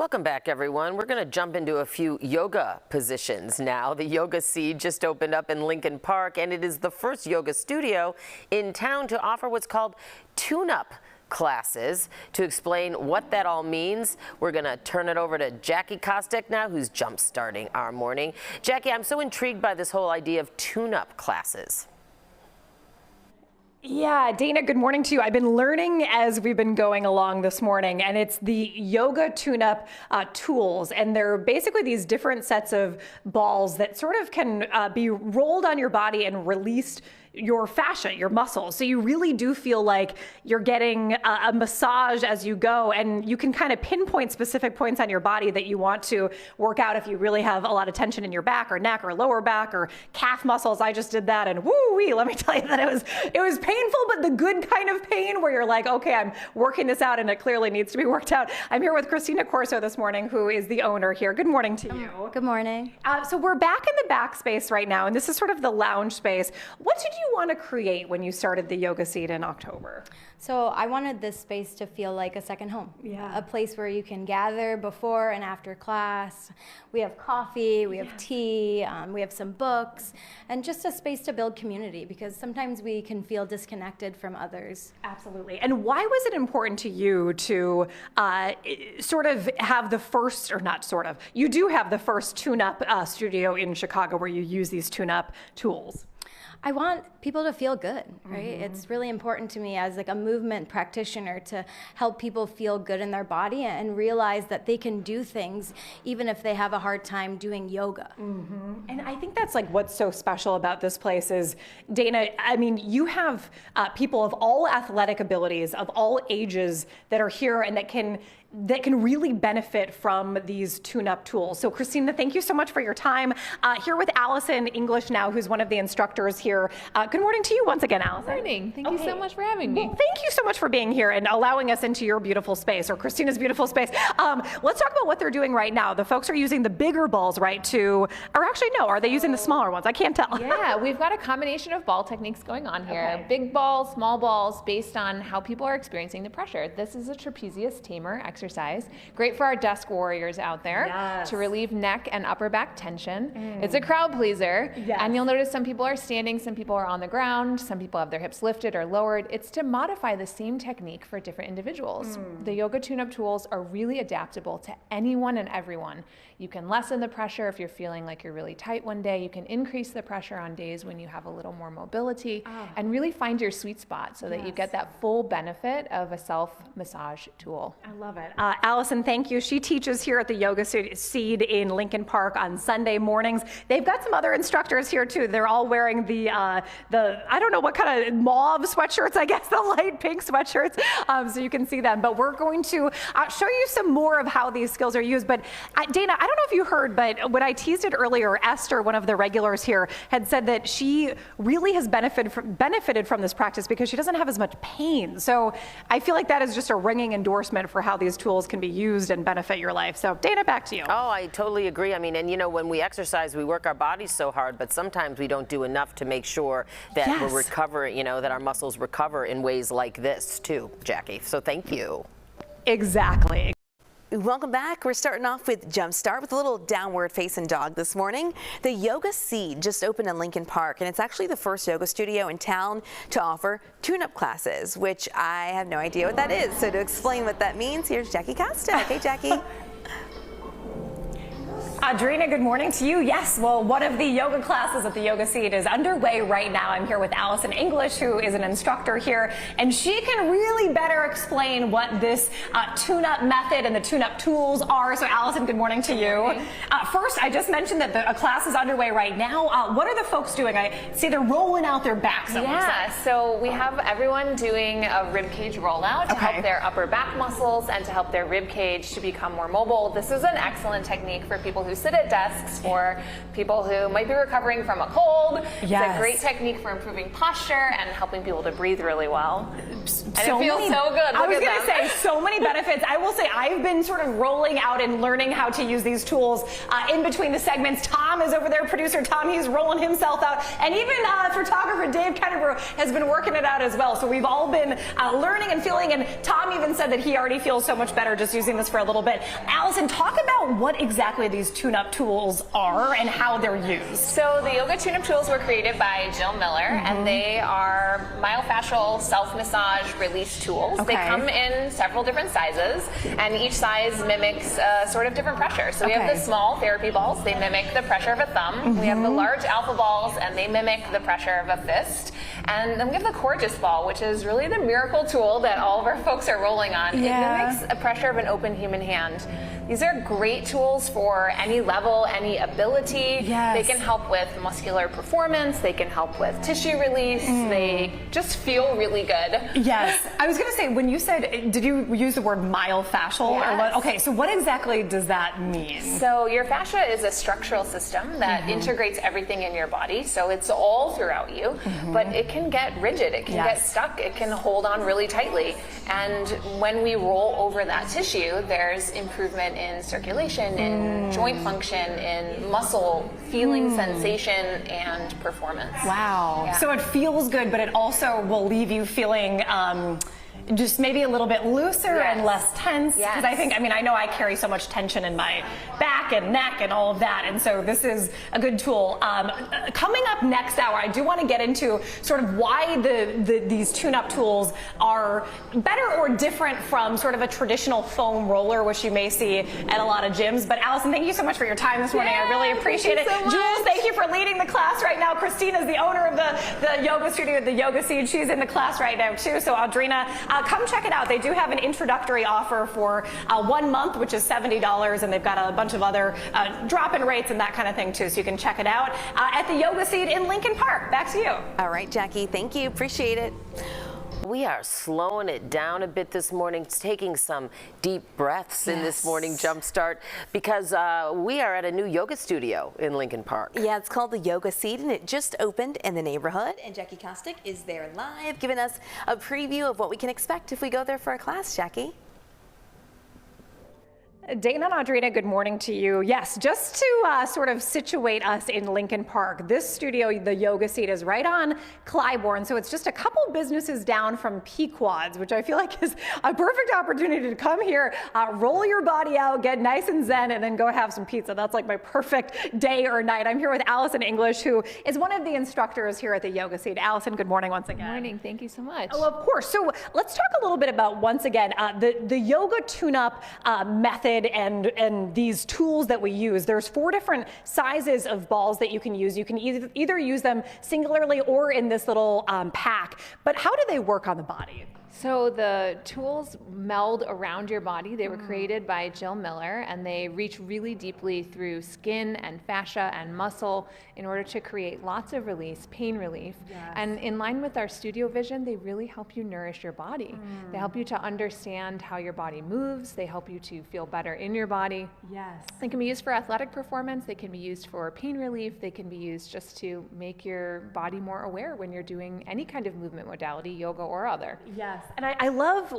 Welcome back, everyone. We're going to jump into a few yoga positions now. The Yoga Seed just opened up in Lincoln Park, and it is the first yoga studio in town to offer what's called tune-up classes. To explain what that all means, we're going to turn it over to Jackie Kostek now, who's jump-starting our morning. Jackie, I'm so intrigued by this whole idea of tune-up classes. Yeah, Dana, good morning to you. I've been learning as we've been going along this morning, and it's the yoga tune-up tools, and they're basically these different sets of balls that sort of can be rolled on your body and released your fascia, your muscles. So you really do feel like you're getting a massage as you go, and you can kind of pinpoint specific points on your body that you want to work out if you really have a lot of tension in your back or neck or lower back or calf muscles. I just did that, and woo-wee, let me tell you that it was painful, but the good kind of pain where you're like, okay, I'm working this out and it clearly needs to be worked out. I'm here with Christina Corso this morning, who is the owner here. Good morning to you. Good morning. So we're back in the back space right now, and this is sort of the lounge space. What did you want to create when you started the Yoga Seed in October? So I wanted this space to feel like a second home. Yeah. A place where you can gather before and after class. We have coffee, we have tea, we have some books, and just a space to build community, because sometimes we can feel disconnected from others. Absolutely. And why was it important to you to sort of have the first, or not sort of, you do have the first tune-up studio in Chicago where you use these tune-up tools? I want people to feel good, right? Mm-hmm. It's really important to me as like a movement practitioner to help people feel good in their body and realize that they can do things even if they have a hard time doing yoga. Mm-hmm. And I think that's like what's so special about this place is, Dana, I mean, you have people of all athletic abilities, of all ages that are here and that can really benefit from these tune-up tools. So Christina, thank you so much for your time. Here with Allison English now, who's one of the instructors here. Good morning to you once again, Allison. Good morning. Thank you so much for having me. Well, thank you so much for being here and allowing us into your beautiful space, or Christina's beautiful space. Let's talk about what they're doing right now. The folks are using the bigger balls, right, or actually no, are they using the smaller ones? I can't tell. Yeah, we've got a combination of ball techniques going on here. Okay. Big balls, small balls, based on how people are experiencing the pressure. This is a trapezius tamer exercise. Great for our desk warriors out there to relieve neck and upper back tension. It's a crowd pleaser, and you'll notice some people are standing, some people are on the ground, some people have their hips lifted or lowered. It's to modify the same technique for different individuals. The yoga tune-up tools are really adaptable to anyone and everyone. You can lessen the pressure if you're feeling like you're really tight one day. You can increase the pressure on days when you have a little more mobility, and really find your sweet spot so that you get that full benefit of a self-massage tool. I love it. Allison, thank you. She teaches here at the Yoga Seed in Lincoln Park on Sunday mornings. They've got some other instructors here too. They're all wearing the I don't know what kind of mauve sweatshirts, I guess, the light pink sweatshirts, so you can see them. But we're going to show you some more of how these skills are used. But Dana, I don't know if you heard, but when I teased it earlier, Esther, one of the regulars here, had said that she really has benefited from this practice because she doesn't have as much pain. So I feel like that is just a ringing endorsement for how these tools can be used and benefit your life. So Dana, back to you. Oh, I totally agree. I mean, and you know, when we exercise, we work our bodies so hard, but sometimes we don't do enough to make sure that we're recovering, you know, that our muscles recover in ways like this too, Jackie. So thank you. Exactly. Welcome back. We're starting off with Jumpstart with a little downward facing dog this morning. The Yoga Seed just opened in Lincoln Park, and it's actually the first yoga studio in town to offer tune-up classes, which I have no idea what that is. So to explain what that means, here's Jackie Kostek. Hey, Jackie. Adrina, good morning to you. Yes, well, one of the yoga classes at the Yoga Seed is underway right now. I'm here with Allison English, who is an instructor here, and she can really better explain what this tune-up method and the tune-up tools are. So, Allison, good morning to you. First, I just mentioned that a class is underway right now. What are the folks doing? I see they're rolling out their backs. Yeah, so we have everyone doing a rib cage rollout to help their upper back muscles and to help their rib cage to become more mobile. This is an excellent technique for people who sit at desks, or people who might be recovering from a cold. It's a great technique for improving posture and helping people to breathe really well. And it feels so good. I was going to say, so many benefits. I will say I've been sort of rolling out and learning how to use these tools in between the segments. Tom is over there, producer Tom, he's rolling himself out. And even photographer Dave Kennebrew has been working it out as well. So we've all been learning and feeling, and Tom even said that he already feels so much better just using this for a little bit. Allison, talk about what exactly these tune-up tools are and how they're used. So the yoga tune-up tools were created by Jill Miller, and they are myofascial self-massage release tools. They come in several different sizes, and each size mimics a sort of different pressure. So we have the small therapy balls. They mimic the pressure of a thumb. We have the large alpha balls, and they mimic the pressure of a fist. And then we have the gorgeous ball, which is really the miracle tool that all of our folks are rolling on. It mimics a pressure of an open human hand. These are great tools for any level, any ability. They can help with muscular performance. They can help with tissue release. They just feel really good. Yes. I was going to say, when you said, did you use the word myofascial? Or what? Okay, so what exactly does that mean? So your fascia is a structural system that integrates everything in your body. So it's all throughout you, but it can get rigid. It can get stuck. It can hold on really tightly. And when we roll over that tissue, there's improvement in circulation, in joint function, in muscle feeling, sensation, and performance. Wow. Yeah. So it feels good, but it also will leave you feeling just maybe a little bit looser and less tense. Because I know I carry so much tension in my back and neck and all of that. And so this is a good tool. Coming up next hour, I do want to get into sort of why these tune-up tools are better or different from sort of a traditional foam roller, which you may see at a lot of gyms. But Allison, thank you so much for your time this morning. I really appreciate it. So Jules, thank you for leading the class right now. Christina is the owner of the yoga studio at the Yoga Seed. She's in the class right now too. So Audrina, come check it out. They do have an introductory offer for 1 month, which is $70, and they've got a bunch of other drop-in rates and that kind of thing too. So you can check it out at the Yoga Seed in Lincoln Park. Back to you. All right, Jackie, thank you. Appreciate it. We are slowing it down a bit this morning, taking some deep breaths in this morning Jumpstart, because we are at a new yoga studio in Lincoln Park. Yeah, it's called the Yoga Seed, and it just opened in the neighborhood. And Jackie Kostek is there live, giving us a preview of what we can expect if we go there for a class. Jackie? Dana and Audrina, good morning to you. Yes, just to sort of situate us in Lincoln Park, this studio, the Yoga Seat, is right on Clybourne, so it's just a couple businesses down from Pequod's, which I feel like is a perfect opportunity to come here, roll your body out, get nice and zen, and then go have some pizza. That's like my perfect day or night. I'm here with Allison English, who is one of the instructors here at the Yoga Seat. Allison, good morning once again. Good morning. Thank you so much. Oh, of course. So let's talk a little bit about, once again, the yoga tune-up method and these tools that we use. There's 4 different sizes of balls that you can use. You can either use them singularly or in this little pack. But how do they work on the body? So the tools meld around your body. They were created by Jill Miller, and they reach really deeply through skin and fascia and muscle in order to create lots of release, pain relief. And in line with our studio vision, they really help you nourish your body. They help you to understand how your body moves. They help you to feel better in your body. They can be used for athletic performance. They can be used for pain relief. They can be used just to make your body more aware when you're doing any kind of movement modality, yoga or other. And I love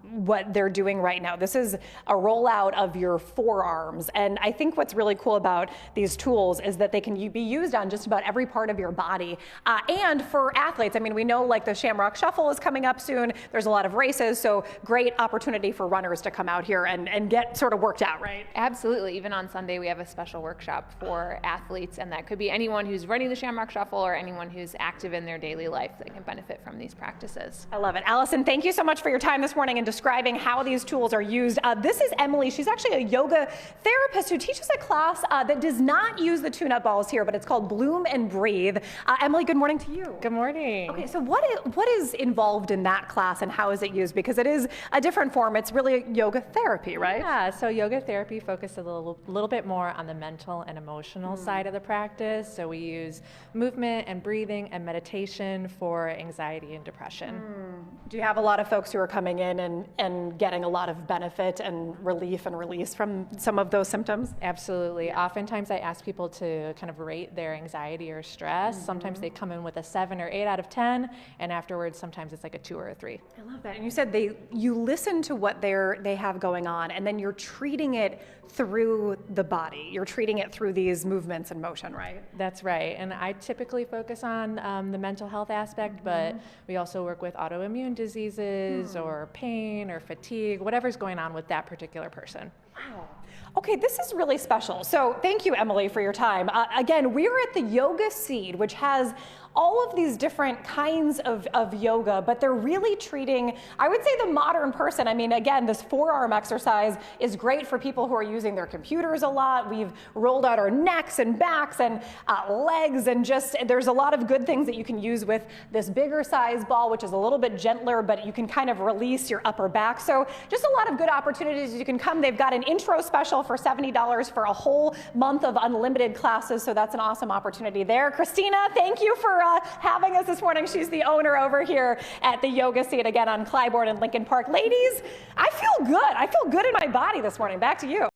what they're doing right now. This is a rollout of your forearms. And I think what's really cool about these tools is that they can be used on just about every part of your body. And for athletes, I mean, we know like the Shamrock Shuffle is coming up soon. There's a lot of races, so great opportunity for runners to come out here and get sort of worked out, right? Absolutely. Even on Sunday, we have a special workshop for athletes, and that could be anyone who's running the Shamrock Shuffle or anyone who's active in their daily life that can benefit from these practices. I love it. Allison, thank you so much for your time this morning and describing how these tools are used. This is Emily. She's actually a yoga therapist who teaches a class that does not use the tune-up balls here, but it's called Bloom and Breathe. Emily, good morning to you. Good morning. Okay, so what is involved in that class and how is it used? Because it is a different form. It's really yoga therapy, right? Yeah, so yoga therapy focuses a little bit more on the mental and emotional side of the practice. So we use movement and breathing and meditation for anxiety and depression. Do you have a lot of folks who are coming in and getting a lot of benefit and relief and release from some of those symptoms? Absolutely. Oftentimes I ask people to kind of rate their anxiety or stress. Sometimes they come in with a 7 or 8 out of 10, and afterwards sometimes it's like a 2 or a 3. I love that. And you said you listen to what they have going on, and then you're treating it through the body. You're treating it through these movements and motion, right? That's right. And I typically focus on the mental health aspect, but we also work with autoimmune diseases or pain or fatigue, whatever's going on with that particular person. Wow. Okay, this is really special. So thank you, Emily, for your time. Again, we're at the Yoga Seed, which has all of these different kinds of yoga, but they're really treating, I would say, the modern person. I mean, again, this forearm exercise is great for people who are using their computers a lot. We've rolled out our necks and backs and legs, and just there's a lot of good things that you can use with this bigger size ball, which is a little bit gentler, but you can kind of release your upper back. So just a lot of good opportunities. You can come. They've got an intro special for $70 for a whole month of unlimited classes, so that's an awesome opportunity there. Christina, thank you for having us this morning. She's the owner over here at the Yoga Seat, again on Clybourne and Lincoln Park. Ladies, I feel good. I feel good in my body this morning. Back to you.